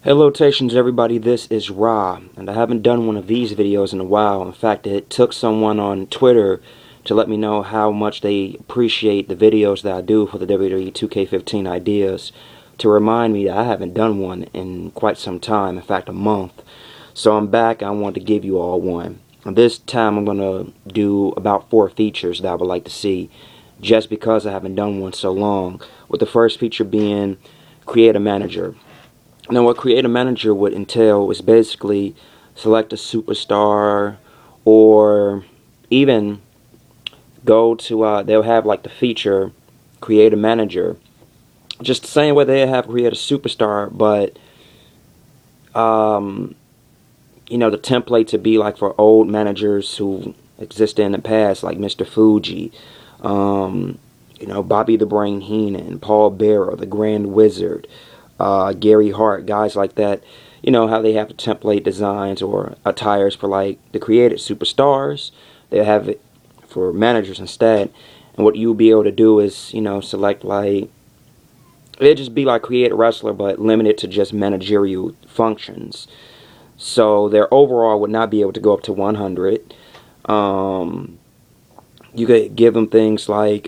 Hello Tations everybody, this is Ra, and I haven't done one of these videos in a while. In fact, it took someone on Twitter to let me know how much they appreciate the videos that I do for the WWE2K15 ideas, to remind me that I haven't done one in quite some time, in fact a month. So I'm back and I want to give you all one. And this time I'm going to do about 4 features that I would like to see, just because I haven't done one so long, with the first feature being Create a Manager. Now, what Create a Manager would entail is basically select a superstar, or even go to, they'll have like the feature Create a Manager. Just the same way they have Create a Superstar, but, the template to be like for old managers who existed in the past, like Mr. Fuji, Bobby the Brain Heenan, Paul Bearer, the Grand Wizard, Gary Hart, guys like that. You know how they have the template designs or attires for like the created superstars. They have it for managers instead. And what you'll be able to do is, select like, it'd just be like create a wrestler, but limited to just managerial functions. So their overall would not be able to go up to 100. You could give them things like,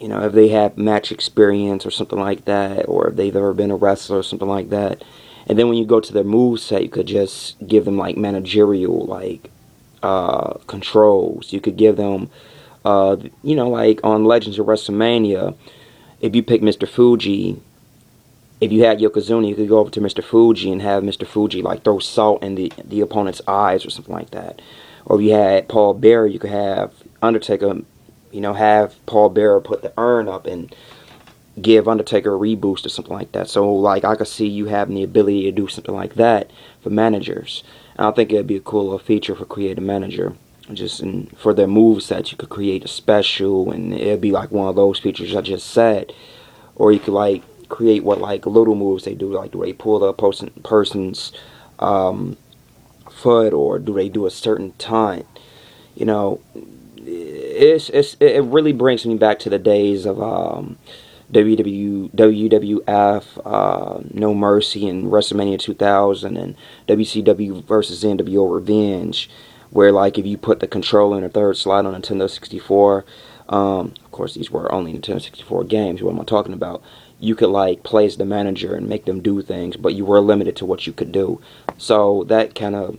if they have match experience or something like that, or if they've ever been a wrestler or something like that. And then when you go to their moveset, you could just give them like managerial, like, controls. You could give them, like on Legends of WrestleMania, if you pick Mr. Fuji, if you had Yokozuna, you could go over to Mr. Fuji and have Mr. Fuji like throw salt in the opponent's eyes or something like that. Or if you had Paul Bearer, you could have Undertaker, have Paul Bearer put the urn up and give Undertaker a reboost or something like that. So, like, I could see you having the ability to do something like that for managers. And I think it'd be a cool little feature for Create a Manager. For their moveset, you could create a special, and it'd be like one of those features I just said. Or you could, like, create what, like, little moves they do. Like, do they pull the person's foot, or do they do a certain time? It really brings me back to the days of WWF, No Mercy, and WrestleMania 2000, and WCW versus NWO Revenge, where like if you put the controller in a third slot on Nintendo 64, of course these were only Nintendo 64 games, what am I talking about? You could like play as the manager and make them do things, but you were limited to what you could do. So that kind of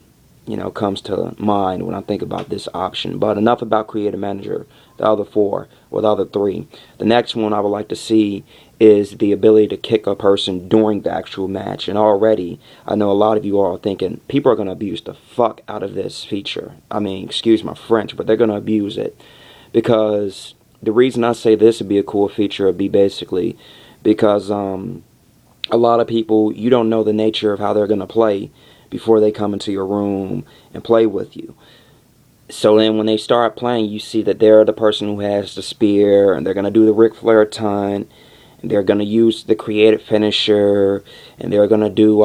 comes to mind when I think about this option. But enough about Create a Manager. The other 4, or the other 3. The next one I would like to see is the ability to kick a person during the actual match. And already, I know a lot of you are thinking, people are going to abuse the fuck out of this feature. I mean, excuse my French, but they're going to abuse it. Because the reason I say this would be a cool feature would be basically because a lot of people, you don't know the nature of how they're going to play before they come into your room and play with you. So then when they start playing, you see that they're the person who has the spear, and they're going to do the Ric Flair ton, and they're going to use the creative finisher, and they're going to do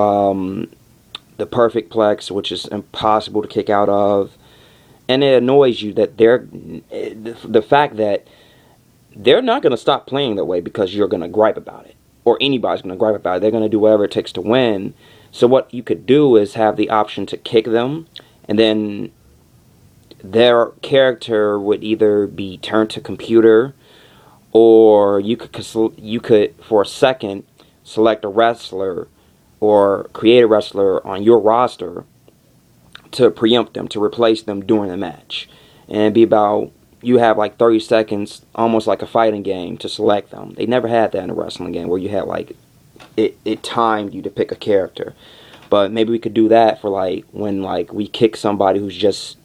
the perfect plex, which is impossible to kick out of. And it annoys you that the fact that they're not going to stop playing that way because you're going to gripe about it, or anybody's going to gripe about it. They're going to do whatever it takes to win. So what you could do is have the option to kick them, and then their character would either be turned to computer, or you could for a second select a wrestler or create a wrestler on your roster to preempt them, to replace them during the match. And it'd be about, you have like 30 seconds, almost like a fighting game, to select them. They never had that in a wrestling game where you had like it timed you to pick a character. But maybe we could do that for like when like we kick somebody who's just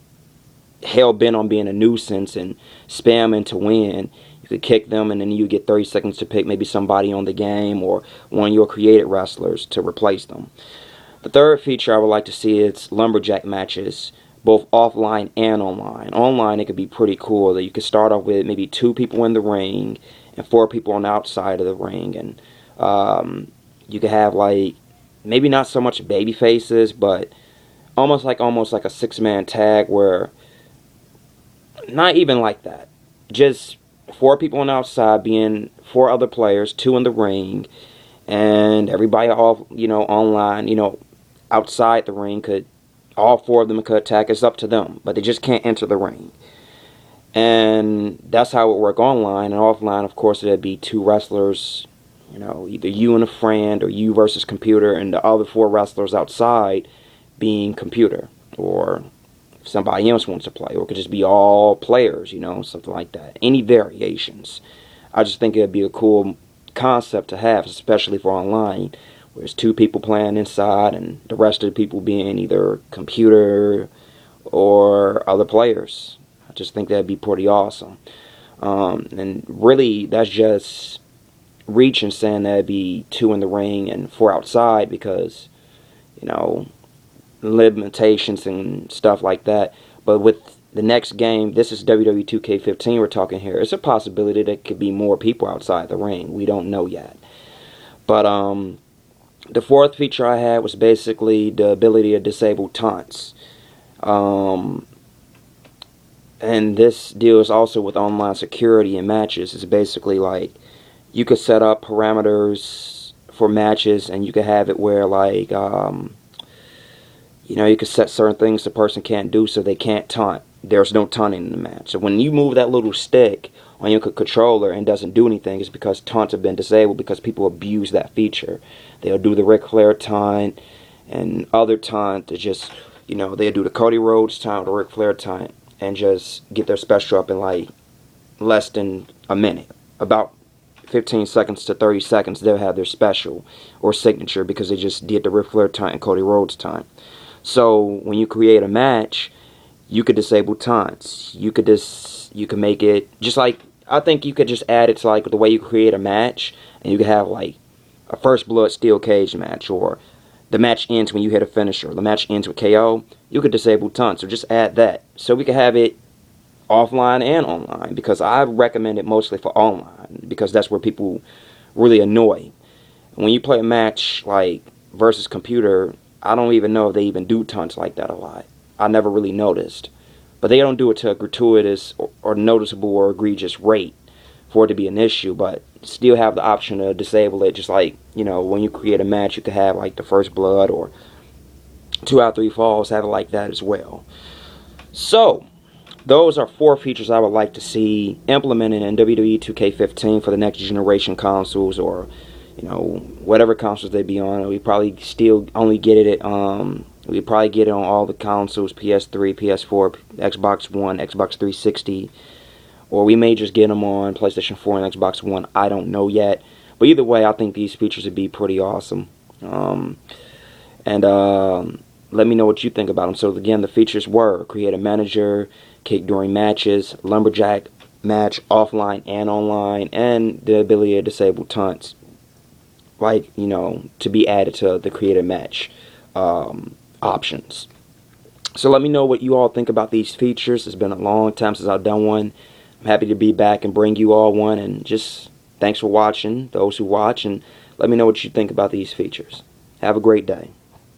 hell-bent on being a nuisance and spamming to win. You could kick them, and then you get 30 seconds to pick maybe somebody on the game or one of your created wrestlers to replace them. The third feature I would like to see is Lumberjack matches, both offline and online. Online, it could be pretty cool that you could start off with maybe 2 people in the ring and 4 people on the outside of the ring, and you could have like maybe not so much baby faces, but almost like a 6-man tag, where not even like that, just 4 people on the outside being 4 other players, 2 in the ring, and everybody all, online, outside the ring could, all four of them could attack. It's up to them, but they just can't enter the ring. And that's how it would work online. And offline, of course, it'd be two wrestlers, either you and a friend, or you versus computer, and the other four wrestlers outside being computer, or if somebody else wants to play, or it could just be all players, something like that. Any variations. I just think it'd be a cool concept to have, especially for online, where there's two people playing inside and the rest of the people being either computer or other players. I just think that'd be pretty awesome. And really, that's just reaching, saying that'd be two in the ring and four outside, because, limitations and stuff like that. But with the next game, this is WWE2K15 we're talking here. It's a possibility that could be more people outside the ring. We don't know yet. But the fourth feature I had was basically the ability to disable taunts. And this deals also with online security in matches. It's basically like you could set up parameters for matches, and you could have it where, like, you could set certain things the person can't do so they can't taunt. There's no taunting in the match. So when you move that little stick on your controller and doesn't do anything, it's because taunts have been disabled, because people abuse that feature. They'll do the Ric Flair taunt and other taunt to just, they'll do the Cody Rhodes taunt or the Ric Flair taunt and just get their special up in like less than a minute. About 15 seconds to 30 seconds, they'll have their special or signature because they just did the Ric Flair taunt and Cody Rhodes taunt. So when you create a match, you could disable taunts. You could make it just like, I think you could just add it to like the way you create a match, and you could have like a first blood steel cage match, or the match ends when you hit a finisher, the match ends with KO. You could disable taunts, or just add that, so we could have it offline and online, because I recommend it mostly for online, because that's where people really annoy. When you play a match like versus computer, I don't even know if they even do taunts like that a lot. I never really noticed. But they don't do it to a gratuitous or noticeable or egregious rate for it to be an issue, but still have the option to disable it, just like, when you create a match, you could have like the first blood or 2 out of 3 falls, have it like that as well. So, those are 4 features I would like to see implemented in WWE 2K15 for the next generation consoles, or whatever consoles they be on. We probably still only get it at we probably get it on all the consoles: PS3, PS4, Xbox One, Xbox 360, or we may just get them on PlayStation 4 and Xbox One. I don't know yet, but either way, I think these features would be pretty awesome. Let me know what you think about them. So again, the features were create a manager, kick during matches, Lumberjack match offline and online, and the ability to disable taunts, like, to be added to the create a match options. So let me know what you all think about these features. It's been a long time since I've done one. I'm happy to be back and bring you all one, and just thanks for watching, those who watch, and let me know what you think about these features. Have a great day.